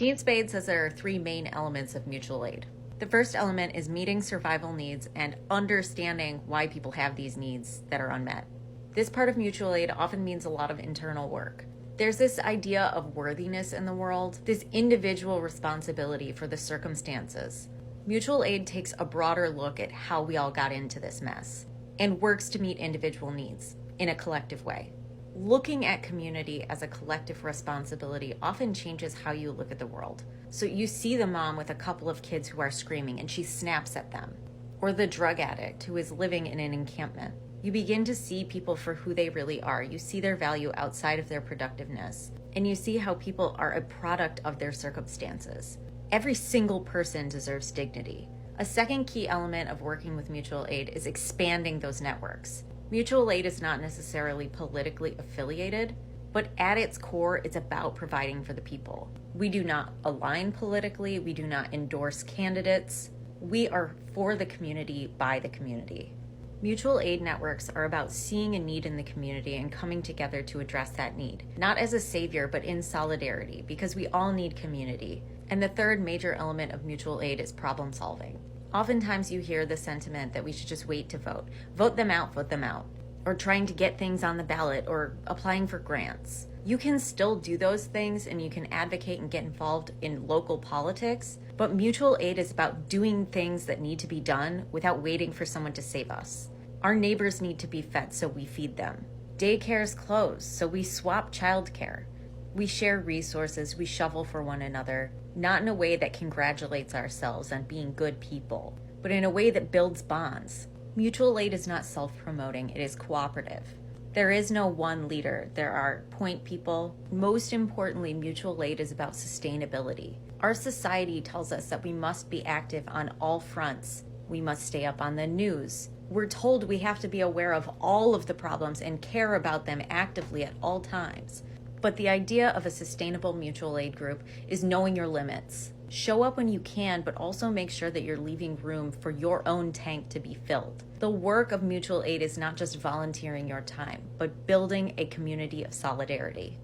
Team Spade says there are three main elements of mutual aid. The first element is meeting survival needs and understanding why people have these needs that are unmet. This part of mutual aid often means a lot of internal work. There's this idea of worthiness in the world, this individual responsibility for the circumstances. Mutual aid takes a broader look at how we all got into this mess and works to meet individual needs in a collective way. Looking at community as a collective responsibility often changes how you look at the world. So you see the mom with a couple of kids who are screaming and she snaps at them, or the drug addict who is living in an encampment. You begin to see people for who they really are. You see their value outside of their productiveness, and you see how people are a product of their circumstances. Every single person deserves dignity. A second key element of working with mutual aid is expanding those networks. Mutual aid is not necessarily politically affiliated, but at its core, it's about providing for the people. We do not align politically. We do not endorse candidates. We are for the community, by the community. Mutual aid networks are about seeing a need in the community and coming together to address that need, not as a savior, but in solidarity, because we all need community. And the third major element of mutual aid is problem solving. Oftentimes you hear the sentiment that we should just wait to vote. Vote them out, or trying to get things on the ballot, or applying for grants. You can still do those things and you can advocate and get involved in local politics, but mutual aid is about doing things that need to be done without waiting for someone to save us. Our neighbors need to be fed, so we feed them. Daycares close, so we swap childcare. We share resources, we shovel for one another, not in a way that congratulates ourselves on being good people, but in a way that builds bonds. Mutual aid is not self-promoting, it is cooperative. There is no one leader, there are point people. Most importantly, mutual aid is about sustainability. Our society tells us that we must be active on all fronts. We must stay up on the news. We're told we have to be aware of all of the problems and care about them actively at all times. But the idea of a sustainable mutual aid group is knowing your limits. Show up when you can, but also make sure that you're leaving room for your own tank to be filled. The work of mutual aid is not just volunteering your time, but building a community of solidarity.